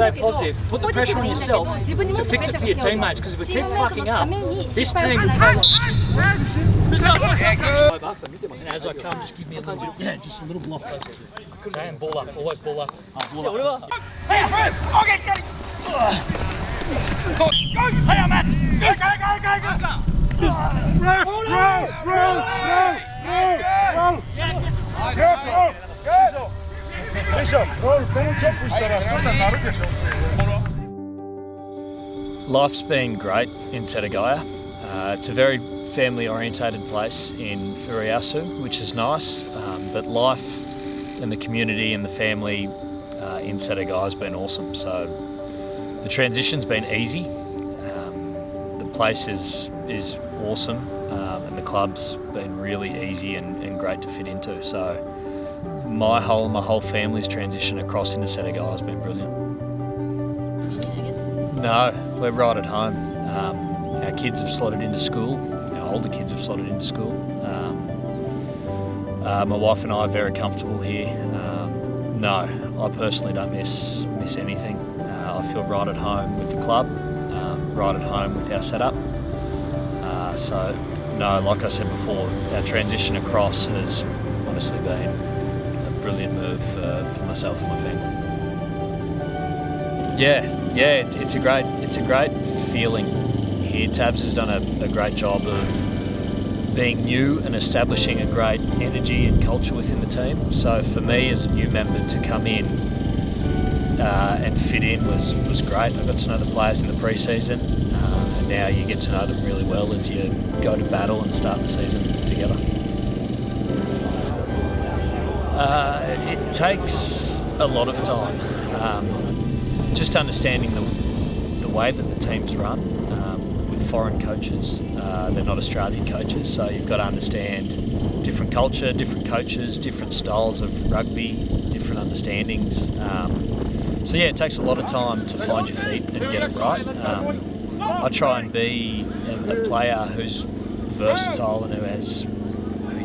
stay positive. Put the pressure on yourself to fix it for your teammates, because if we keep fucking up, this team will play like shit. And as I come, just give me a little bit, yeah, just a little block. Okay, and ball up, always ball up. Ball up. Hey, first! Okay, get it! So, go! Hey, Matt! Go! Life's been great in Setagaya. It's a very family-orientated place in Uriasu, which is nice, but life and the community and the family in Setagaya has been awesome. So the transition's been easy. The place is awesome, and the club's been really easy and great to fit into. So my whole family's transition across into Setagaya has been brilliant. No, we're right at home. Our kids have slotted into school. Our older kids have slotted into school. My wife and I are very comfortable here. No, I personally don't miss anything. I feel right at home with the club, right at home with our setup. So, no, like I said before, our transition across has honestly been a brilliant move for myself and my family. Yeah, it's a great feeling here. Tabs has done a great job of being new and establishing a great energy and culture within the team. So for me as a new member to come in and fit in was great. I got to know the players in the pre-season, and now you get to know them really well as you go to battle and start the season together. It takes a lot of time. Just understanding the way that the teams run with foreign coaches. They're not Australian coaches, so you've got to understand different culture, different coaches, different styles of rugby, different understandings. So yeah, it takes a lot of time to find your feet and get it right. I try and be a player who's versatile and who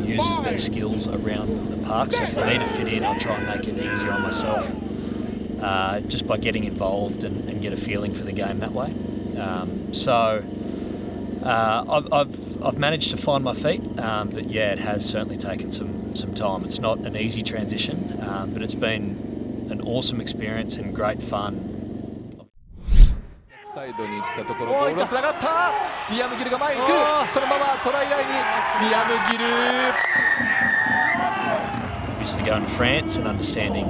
uses their skills around the park. So for me to fit in, I try and make it easier on myself. Just by getting involved and get a feeling for the game that way. I've managed to find my feet, but yeah, it has certainly taken some time. It's not an easy transition, but it's been an awesome experience and great fun. サイドに行ったところ、ボールがつながった。リアム・ギルが前に行く。そのままトライラインにリアム・ギル。Obviously going to France and understanding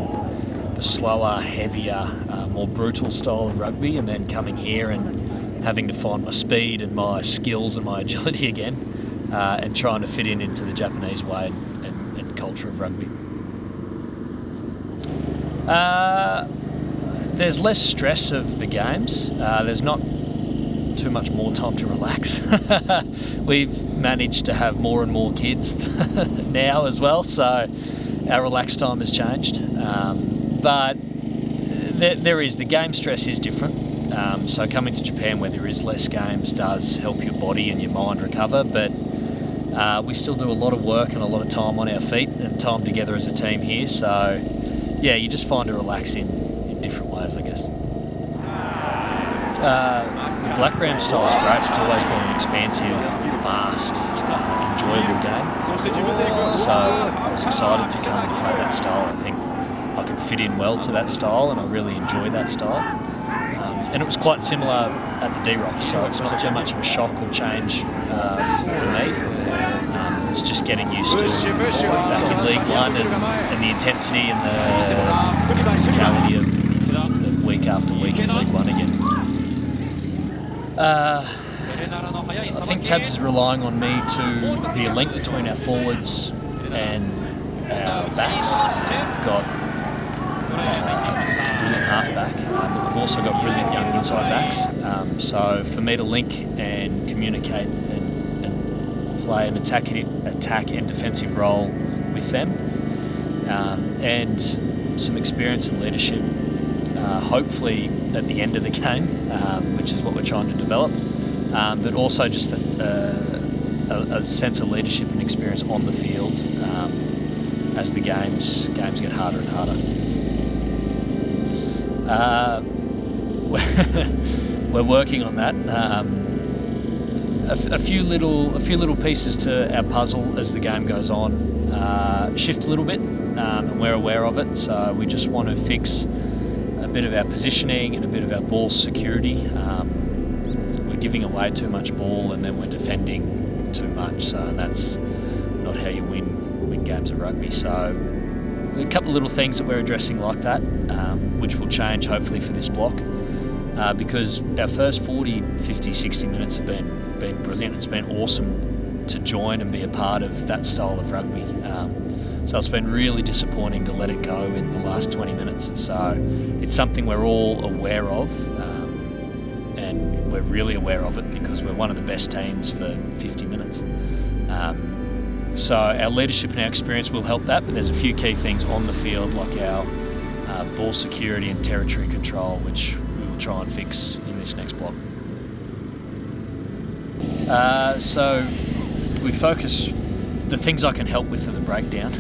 the slower, heavier, more brutal style of rugby, and then coming here and having to find my speed and my skills and my agility again, and trying to fit into the Japanese way and culture of rugby. There's less stress of the games. There's not too much more time to relax. We've managed to have more and more kids now as well, so our relaxed time has changed. But the game stress is different. So coming to Japan where there is less games does help your body and your mind recover, but we still do a lot of work and a lot of time on our feet and time together as a team here. So yeah, you just find to relax in different ways, I guess. The Black Ram style is great. It's always been an expansive, fast, enjoyable game. So I was excited to come and play that style. I think I can fit in well to that style, and I really enjoy that style. And it was quite similar at the D-Rock, so it's not too much of a shock or change for me. It's just getting used to back in League One and the intensity and the physicality of week after week in League One again. I think Tabs is relying on me to be a link between our forwards and our backs. We've got brilliant halfback, but we've also got brilliant young inside backs. So for me to link and communicate and play an attack and defensive role with them, and some experience and leadership, hopefully at the end of the game, which is what we're trying to develop, but also just a sense of leadership and experience on the field as the games get harder and harder. we're working on that. A few little pieces to our puzzle as the game goes on shift a little bit, and we're aware of it. So we just want to fix a bit of our positioning and a bit of our ball security. We're giving away too much ball, and then we're defending too much. So that's not how you win games of rugby. So a couple of little things that we're addressing like that, which will change hopefully for this block. Because our first 40, 50, 60 minutes have been brilliant. It's been awesome to join and be a part of that style of rugby. So it's been really disappointing to let it go in the last 20 minutes. So it's something we're all aware of, and we're really aware of it because we're one of the best teams for 50 minutes. So our leadership and our experience will help that, but there's a few key things on the field like our ball security and territory control, which try and fix in this next block. So we focus the things I can help with are the breakdown.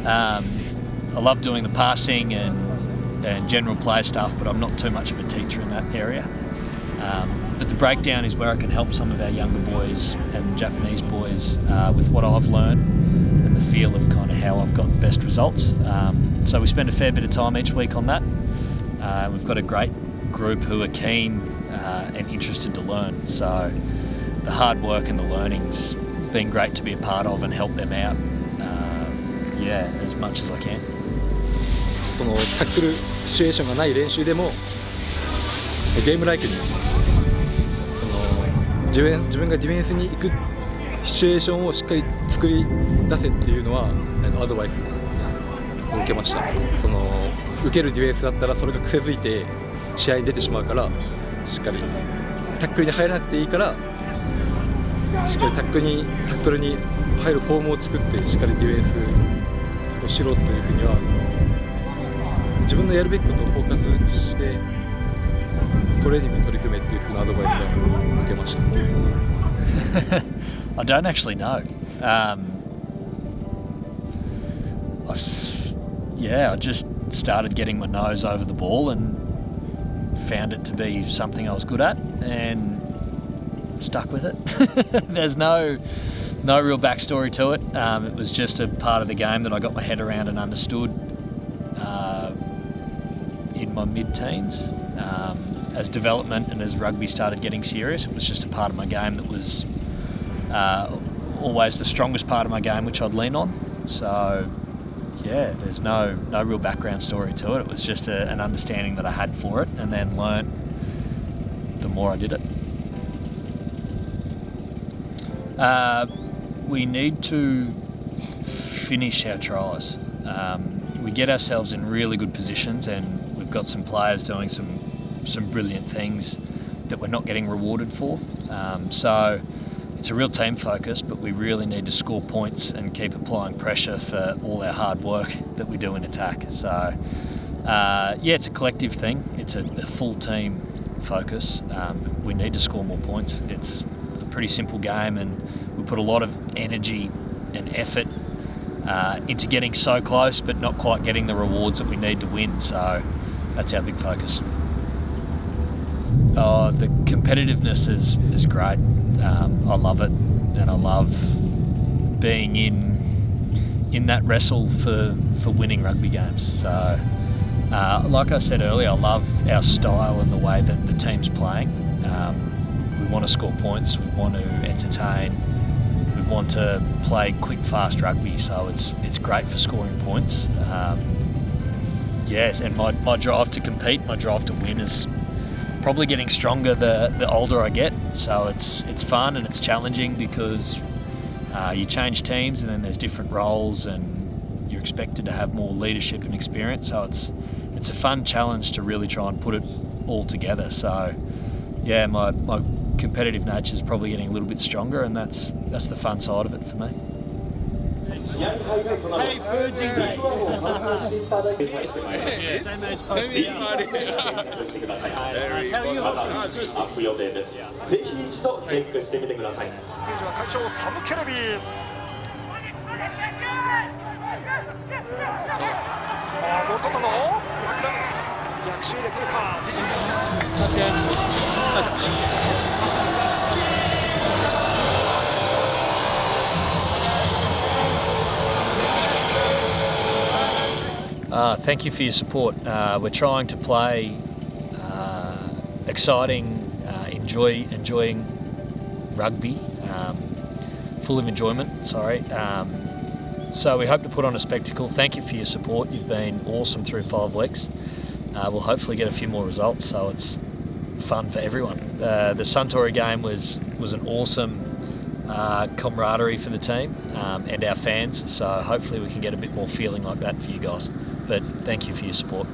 I love doing the passing and general play stuff, but I'm not too much of a teacher in that area. But the breakdown is where I can help some of our younger boys and Japanese boys with what I've learned and the feel of kind of how I've got the best results. So we spend a fair bit of time each week on that. We've got a great group who are keen and interested to learn. So the hard work and the learning's been great to be a part of and help them out, as much as I can. そのタックルシチュエーションがない練習でもゲームライクに自分がディフェンスに行くシチュエーションをしっかり作り出せっていうのはアドバイスを受けました。その受けるディフェンスだったらそれが癖づいて試合に出てしまうから、しっかりタックルに入らなくていいから、しっかりタックルに入るフォームを作ってしっかりディフェンスをしろというふうには、自分のやるべきことをフォーカスしてトレーニングに取り組めっていうふうなアドバイスを受けました。I don't actually know. I just started getting my nose over the ball and found it to be something I was good at and stuck with it. There's no real backstory to it. It was just a part of the game that I got my head around and understood in my mid-teens. As development and as rugby started getting serious, it was just a part of my game that was always the strongest part of my game, which I'd lean on. So there's no real background story to it. It was just an understanding that I had for it, and then learnt the more I did it. We need to finish our tries. We get ourselves in really good positions, and we've got some players doing some brilliant things that we're not getting rewarded for. So it's a real team focus, but we really need to score points and keep applying pressure for all our hard work that we do in attack. So it's a collective thing. It's a full team focus. We need to score more points. It's a pretty simple game, and we put a lot of energy and effort into getting so close but not quite getting the rewards that we need to win. So that's our big focus. The competitiveness is great. I love it, and I love being in that wrestle for winning rugby games. So like I said earlier, I love our style and the way that the team's playing. We want to score points, we want to entertain, we want to play quick, fast rugby, so it's great for scoring points. And my drive to compete, my drive to win is probably getting stronger the older I get. So it's fun and it's challenging because you change teams and then there's different roles and you're expected to have more leadership and experience. So it's a fun challenge to really try and put it all together. So my competitive nature is probably getting a little bit stronger, and that's the fun side of it for me. Hey, food's in great. Semi party. Very good. アップ予定です。ぜひ一度チェックしてみてください。会長サムケレビ。ボール取ったぞ。ブラックラムズ逆襲で来るか。自陣。That's Thank you for your support. We're trying to play exciting, enjoying rugby, full of enjoyment. So we hope to put on a spectacle. Thank you for your support. You've been awesome through 5 weeks. We'll hopefully get a few more results, so it's fun for everyone. The Suntory game was an awesome camaraderie for the team and our fans. So hopefully we can get a bit more feeling like that for you guys. But thank you for your support.